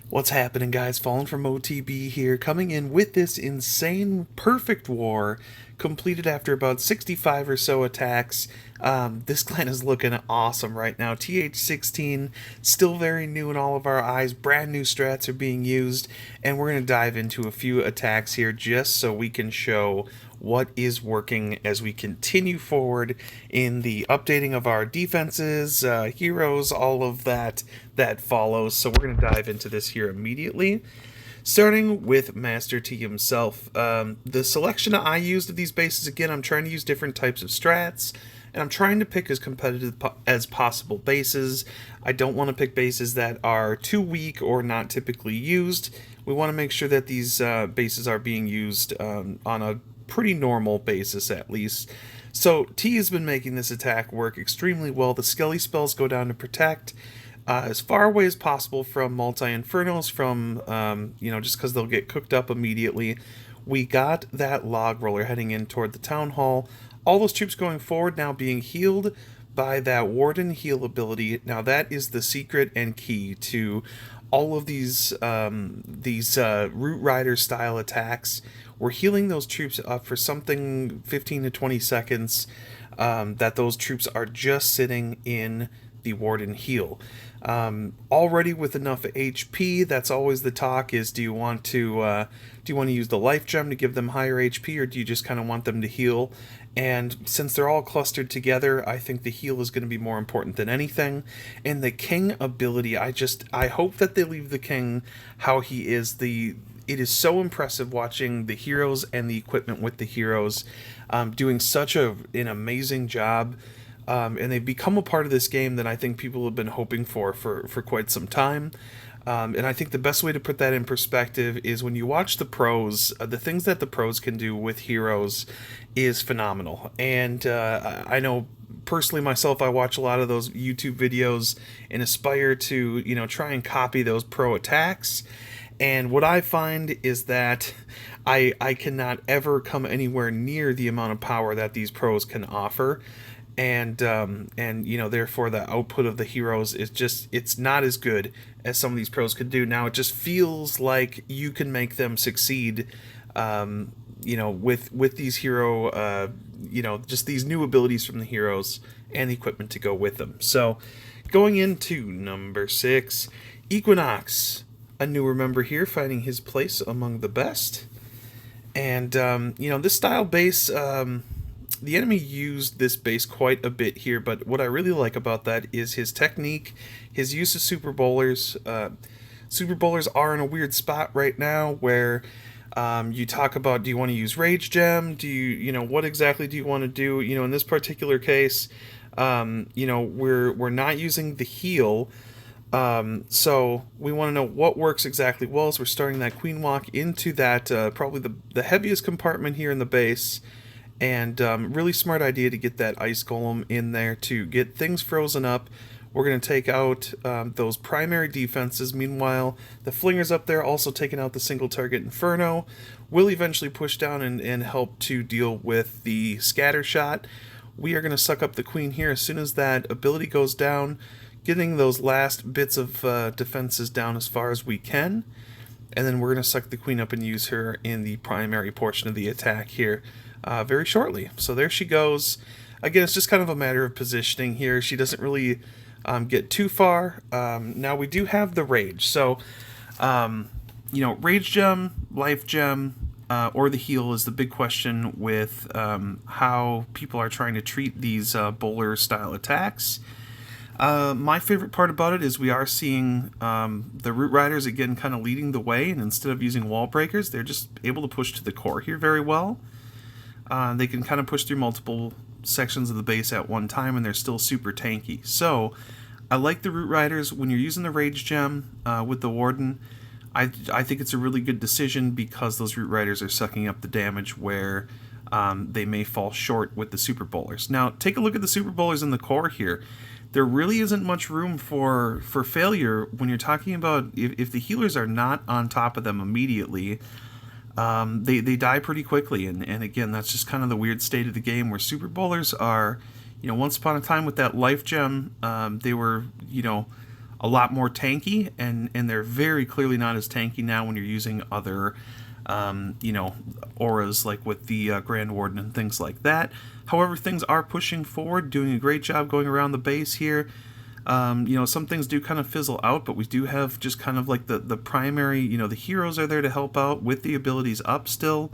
What's happening, guys? Fallen from OTB here, coming in with this insane perfect war, completed after about 65 or so attacks. This clan is looking awesome right now. TH16, still very new in all of our eyes. Brand new strats are being used, and we're going to dive into a few attacks here just so we can show what is working as we continue forward in the updating of our defenses, heroes, all of that follows. So we're going to dive into this here immediately. Starting with Master T himself. The selection I used of these bases, again, I'm trying to use different types of strats, and I'm trying to pick as competitive as possible bases. I don't want to pick bases that are too weak or not typically used. We want to make sure that these bases are being used on a pretty normal basis, at least. So T has been making this attack work extremely well. The Skelly spells go down to protect. As far away as possible from multi-infernos, from, just because they'll get cooked up immediately. We got that log roller heading in toward the town hall. All those troops going forward now being healed by that warden heal ability. Now that is the secret and key to all of these root rider style attacks. We're healing those troops up for something 15 to 20 seconds. That those troops are just sitting in the warden heal. Already with enough HP, that's always the talk, is do you want to use the life gem to give them higher HP, or do you just kind of want them to heal? And since they're all clustered together, I think the heal is going to be more important than anything. And the king ability, I hope that they leave the king how he is. It is so impressive watching the heroes and the equipment with the heroes doing such an amazing job. And they've become a part of this game that I think people have been hoping for quite some time. And I think the best way to put that in perspective is when you watch the pros, the things that the pros can do with heroes is phenomenal. And I know personally myself, I watch a lot of those YouTube videos and aspire to, try and copy those pro attacks. And what I find is that I cannot ever come anywhere near the amount of power that these pros can offer. And therefore the output of the heroes is it's not as good as some of these pros could do. Now it just feels like you can make them succeed, with these hero, just these new abilities from the heroes and the equipment to go with them. So going into number 6, Equinox, a newer member here, finding his place among the best. And this style base, the enemy used this base quite a bit here, but what I really like about that is his technique, his use of super bowlers. Super bowlers are in a weird spot right now where you talk about, do you want to use Rage Gem? What exactly do you want to do? In this particular case, we're not using the heal. So we want to know what works exactly well. So we're starting that Queen Walk into that probably the heaviest compartment here in the base. And really smart idea to get that ice golem in there to get things frozen up. We're going to take out those primary defenses. Meanwhile, the flinger's up there also taking out the single target inferno. We'll eventually push down and help to deal with the scatter shot. We are going to suck up the queen here as soon as that ability goes down, getting those last bits of defenses down as far as we can. And then we're going to suck the queen up and use her in the primary portion of the attack here very shortly. So there she goes. Again, it's just kind of a matter of positioning here. She doesn't really get too far. Now we do have the rage. So, rage gem, life gem, or the heal is the big question with how people are trying to treat these bowler style attacks. My favorite part about it is we are seeing the root riders again kind of leading the way, and instead of using wall breakers, they're just able to push to the core here very well. They can kind of push through multiple sections of the base at one time, and they're still super tanky. So I like the root riders. When you're using the rage gem with the warden, I think it's a really good decision because those root riders are sucking up the damage where they may fall short with the super bowlers. Now take a look at the super bowlers in the core here. There really isn't much room for failure when you're talking about if the healers are not on top of them immediately. They die pretty quickly, and again, that's just kind of the weird state of the game where super bowlers are, once upon a time with that life gem, they were, a lot more tanky, and they're very clearly not as tanky now when you're using other auras like with the Grand Warden and things like that. However, things are pushing forward, doing a great job going around the base here. Some things do kind of fizzle out, but we do have just kind of like the primary, the heroes are there to help out with the abilities up still.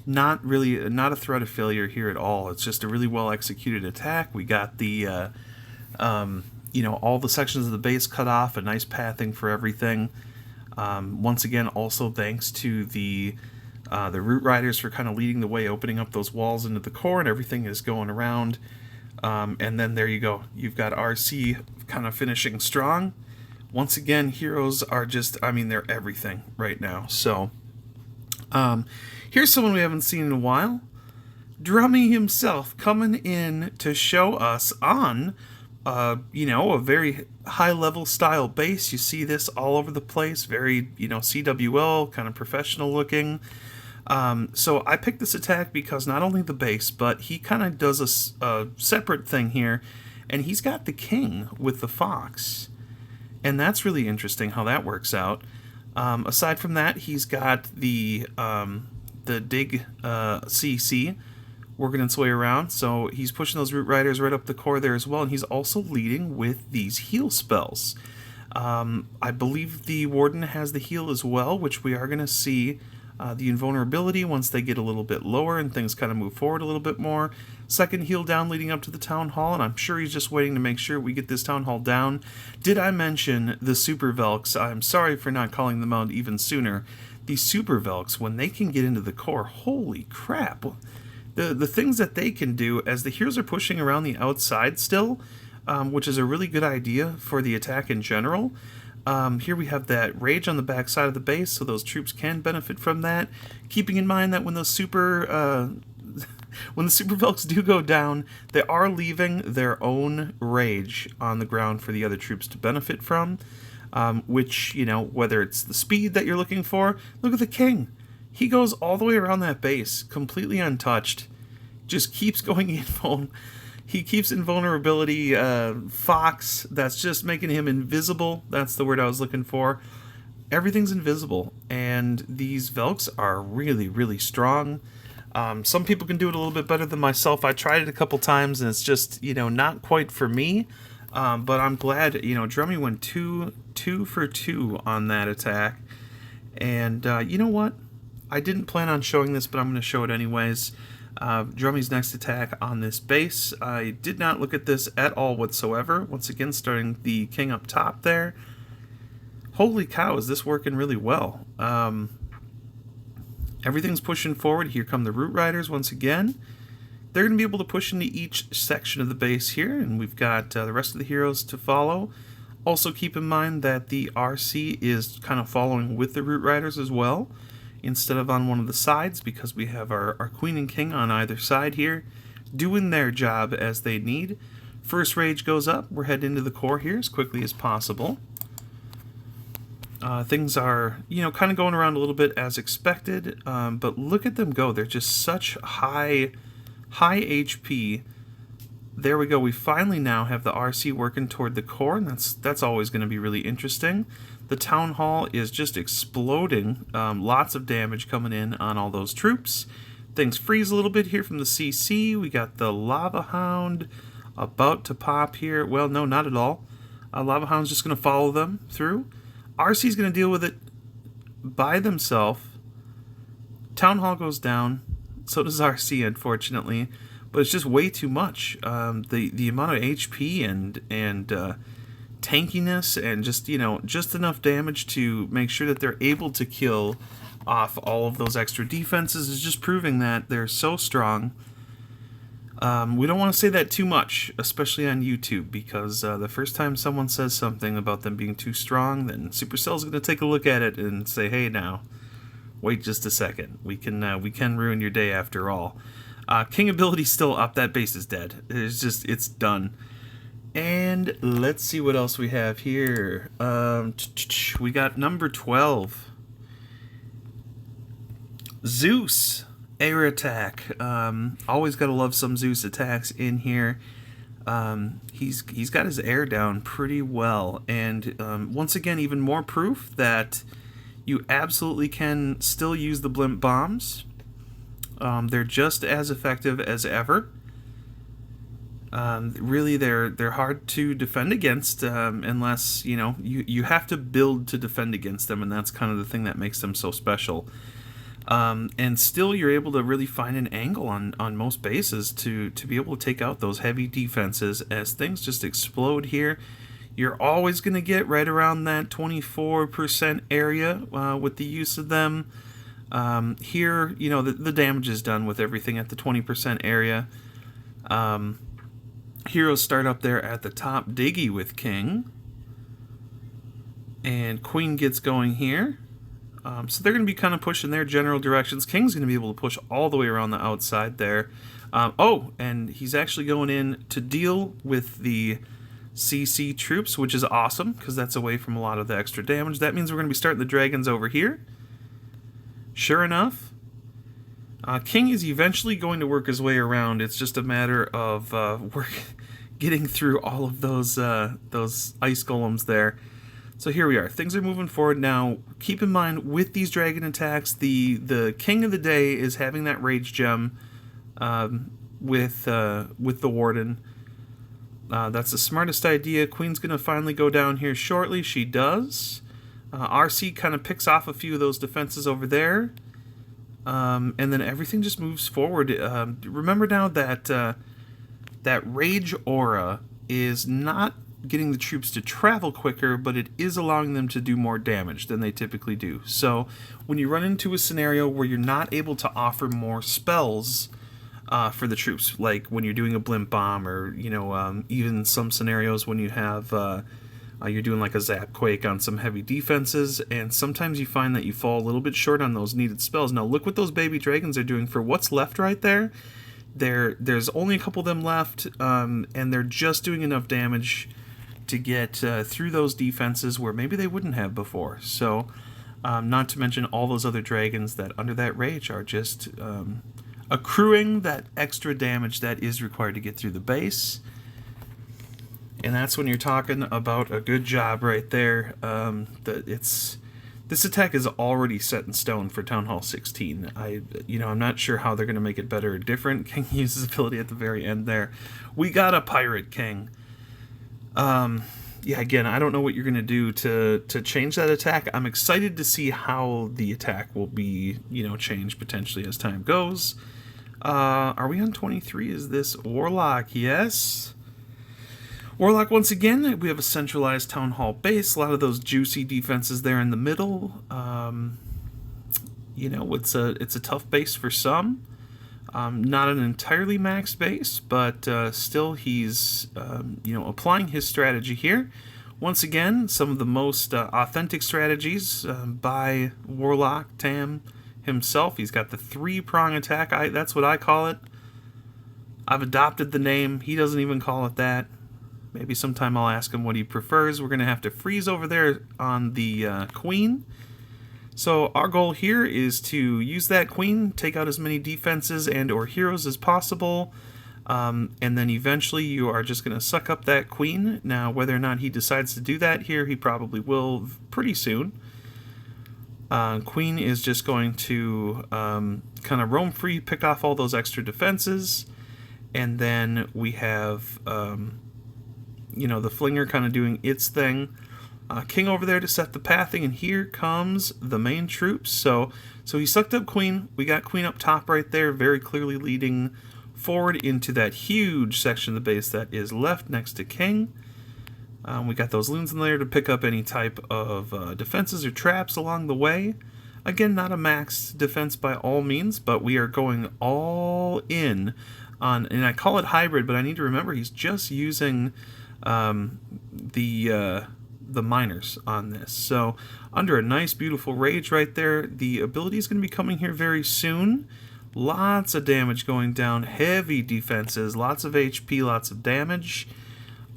Not a threat of failure here at all. It's just a really well executed attack. We got the, all the sections of the base cut off, a nice pathing for everything. Once again, also thanks to the Root Riders for kind of leading the way, opening up those walls into the core, and everything is going around. And then there you go. You've got RC kind of finishing strong. Once again, heroes are just, they're everything right now. So, here's someone we haven't seen in a while. Drummy himself coming in to show us on, a very high-level style base. You see this all over the place. Very, CWL, kind of professional looking. So I picked this attack because not only the base, but he kind of does a separate thing here, and he's got the king with the fox, and that's really interesting how that works out. Aside from that, he's got the dig CC working its way around, so he's pushing those Root Riders right up the core there as well, and he's also leading with these heal spells. I believe the Warden has the heal as well, which we are going to see the invulnerability once they get a little bit lower and things kind of move forward a little bit more. Second heal down leading up to the Town Hall, and I'm sure he's just waiting to make sure we get this Town Hall down. Did I mention the Super Velks? I'm sorry for not calling them out even sooner. These Super Velks, when they can get into the core, holy crap. The things that they can do as the heroes are pushing around the outside still, which is a really good idea for the attack in general. Here we have that rage on the back side of the base, so those troops can benefit from that. Keeping in mind that when those when the Super Velks do go down, they are leaving their own rage on the ground for the other troops to benefit from. Which, whether it's the speed that you're looking for, look at the king. He goes all the way around that base, completely untouched. Just keeps going in. He keeps invulnerability. Fox, that's just making him invisible. That's the word I was looking for. Everything's invisible, and these Velks are really, really strong. Some people can do it a little bit better than myself. I tried it a couple times, and it's just, not quite for me. But I'm glad, Drummy went 2 for 2 on that attack. And you know what? I didn't plan on showing this, but I'm going to show it anyways. Drummy's next attack on this base. I did not look at this at all whatsoever. Once again, starting the king up top there. Holy cow, is this working really well. Everything's pushing forward. Here come the Root Riders once again. They're going to be able to push into each section of the base here, and we've got the rest of the heroes to follow. Also keep in mind that the RC is kind of following with the Root Riders as well, instead of on one of the sides, because we have our Queen and King on either side here, doing their job as they need. First rage goes up. We're heading into the core here as quickly as possible. Things are, kind of going around a little bit as expected, but look at them go. They're just such high HP. There we go. We finally now have the RC working toward the core, and that's always going to be really interesting. The Town Hall is just exploding. Lots of damage coming in on all those troops. Things freeze a little bit here from the CC. We got the Lava Hound about to pop here. Well, no, not at all. Lava Hound's just going to follow them through. RC's going to deal with it by themselves. Town Hall goes down. So does RC, unfortunately. But it's just way too much. The amount of HP and tankiness and just enough damage to make sure that they're able to kill off all of those extra defenses is just proving that they're so strong. We don't want to say that too much, especially on YouTube, because the first time someone says something about them being too strong, then Supercell's going to take a look at it and say, hey now, wait just a second. We can ruin your day after all. King ability's still up. That base is dead. It's done. And let's see what else we have here. We got number 12. Zeus. Air attack. Always gotta love some Zeus attacks in here. He's got his air down pretty well, and once again, even more proof that you absolutely can still use the blimp bombs. They're just as effective as ever. Really, they're hard to defend against unless you have to build to defend against them, and that's kind of the thing that makes them so special. And still, you're able to really find an angle on most bases to be able to take out those heavy defenses as things just explode here. You're always going to get right around that 24% area with the use of them. Here, the damage is done with everything at the 20% area. Heroes start up there at the top, Diggy with King. And Queen gets going here. So they're going to be kind of pushing their general directions. King's going to be able to push all the way around the outside there. And he's actually going in to deal with the CC troops, which is awesome, because that's away from a lot of the extra damage. That means we're going to be starting the dragons over here. Sure enough, King is eventually going to work his way around. It's just a matter of getting through all of those ice golems there. So here we are. Things are moving forward now. Keep in mind, with these dragon attacks, the king of the day is having that rage gem with the warden. That's the smartest idea. Queen's going to finally go down here shortly. She does. RC kind of picks off a few of those defenses over there. And then everything just moves forward. Remember now that that rage aura is not getting the troops to travel quicker, but it is allowing them to do more damage than they typically do. So when you run into a scenario where you're not able to offer more spells for the troops, like when you're doing a blimp bomb, or even some scenarios when you have you're doing like a zap quake on some heavy defenses, and sometimes you find that you fall a little bit short on those needed spells. Now look what those baby dragons are doing for what's left right there. There's only a couple of them left, and they're just doing enough damage to get through those defenses where maybe they wouldn't have before. So, not to mention all those other dragons that under that rage are just accruing that extra damage that is required to get through the base. And that's when you're talking about a good job right there. This attack is already set in stone for Town Hall 16. I'm not sure how they're going to make it better or different. King uses ability at the very end there. We got a Pirate King. Again, I don't know what you're going to do to change that attack. I'm excited to see how the attack will be, changed potentially as time goes. Are we on 23? Is this Warlock? Yes. Warlock, once again, we have a centralized Town Hall base. A lot of those juicy defenses there in the middle. It's a tough base for some. Not an entirely maxed base, but still he's applying his strategy here. Once again, some of the most authentic strategies by Warlock Tam himself. He's got the 3-prong attack. That's what I call it. I've adopted the name. He doesn't even call it that. Maybe sometime I'll ask him what he prefers. We're going to have to freeze over there on the queen. So our goal here is to use that queen, take out as many defenses and or heroes as possible, and then eventually you are just going to suck up that queen. Now, whether or not he decides to do that here, he probably will pretty soon. Queen is just going to kind of roam free, pick off all those extra defenses, and then we have the Flinger kind of doing its thing. King over there to set the pathing, and here comes the main troops. So he sucked up Queen. We got Queen up top right there, very clearly leading forward into that huge section of the base that is left next to King. We got those loons in there to pick up any type of defenses or traps along the way. Again, not a max defense by all means, but we are going all in on, and I call it hybrid, but I need to remember he's just using the miners on this. So under a nice beautiful rage right there, the ability is going to be coming here very soon. Lots of damage going down, heavy defenses, lots of HP, lots of damage.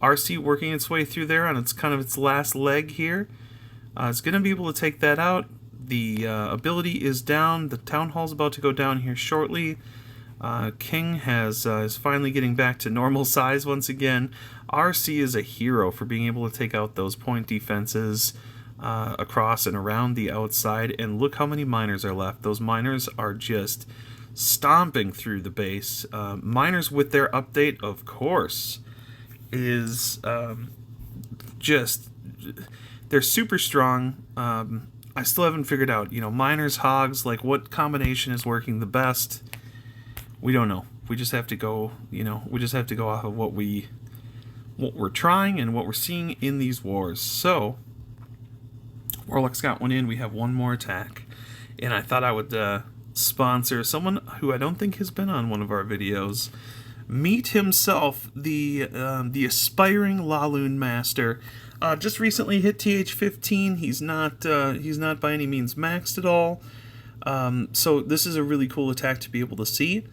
RC working its way through there on its last leg here. It's going to be able to take that out. The ability is down. The Town Hall's about to go down here shortly. King is finally getting back to normal size once again. RC is a hero for being able to take out those point defenses across and around the outside. And look how many miners are left. Those miners are just stomping through the base. Miners with their update, of course, is just... they're super strong. I still haven't figured out, miners, hogs, like what combination is working the best. We don't know. We just have to go, we just have to go off of what we're trying and what we're seeing in these wars. So, Warlock's got one in. We have one more attack. And I thought I would sponsor someone who I don't think has been on one of our videos. Meet himself, the aspiring Laloon master. Just recently hit TH15. He's not by any means maxed at all. So this is a really cool attack to be able to see.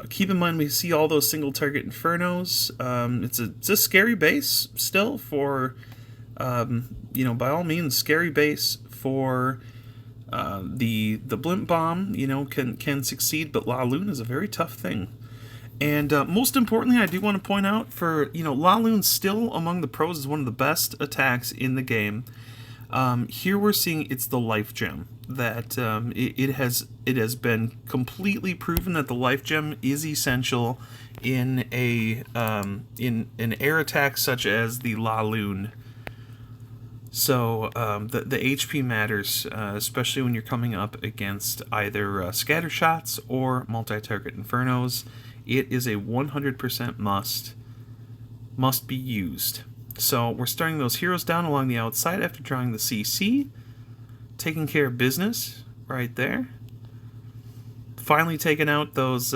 Keep in mind we see all those single target infernos. It's a scary base still for, by all means, scary base for the blimp bomb. Can succeed, but Laloon is a very tough thing. And most importantly, I do want to point out for, Laloon still among the pros is one of the best attacks in the game. Here we're seeing it's the life gem that it has been completely proven that the life gem is essential in in an air attack such as the Laloon. So the HP matters, especially when you're coming up against either scatter shots or multi-target infernos. It is a 100% must be used. So we're starting those heroes down along the outside after drawing the CC. Taking care of business right there. Finally taking out those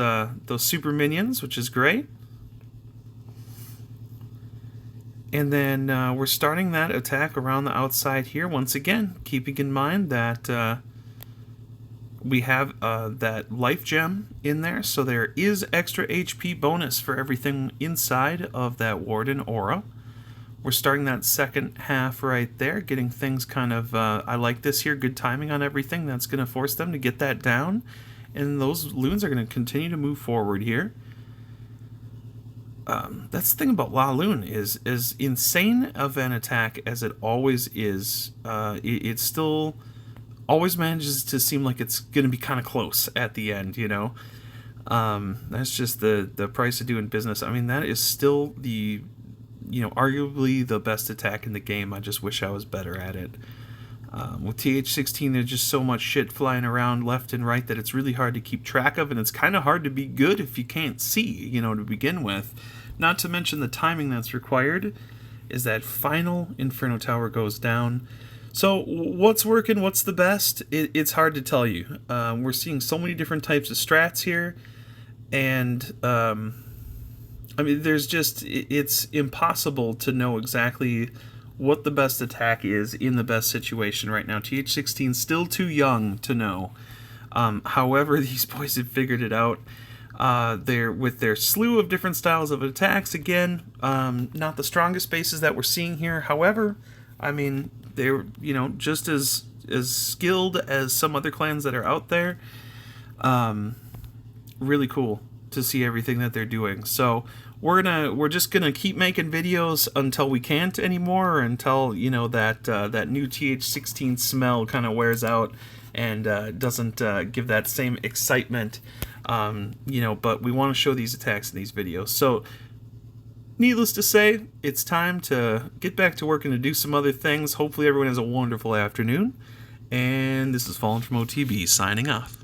super minions, which is great. And then we're starting that attack around the outside here. Once again, keeping in mind that we have that life gem in there, so there is extra HP bonus for everything inside of that Warden aura. We're starting that second half right there, getting things kind of, I like this here, good timing on everything. That's going to force them to get that down, and those loons are going to continue to move forward here. That's the thing about Laloon is as insane of an attack as it always is, it still always manages to seem like it's going to be kind of close at the end, That's just the price of doing business. I mean, that is still the, arguably the best attack in the game. I just wish I was better at it. With TH16, there's just so much shit flying around left and right that it's really hard to keep track of, and it's kind of hard to be good if you can't see, to begin with. Not to mention the timing that's required is that final Inferno Tower goes down. So what's working, what's the best? It's hard to tell you. We're seeing so many different types of strats here, and I mean, it's impossible to know exactly what the best attack is in the best situation right now. TH16 is still too young to know. However, these boys have figured it out. They're with their slew of different styles of attacks. Again, not the strongest bases that we're seeing here. However, I mean, they're just as skilled as some other clans that are out there. Really cool to see everything that they're doing. So we're just gonna keep making videos until we can't anymore, or until that new TH16 smell kind of wears out and doesn't give that same excitement. But we want to show these attacks in these videos. So needless to say, it's time to get back to work and to do some other things. Hopefully everyone has a wonderful afternoon. And this is Fallen from OTB signing off.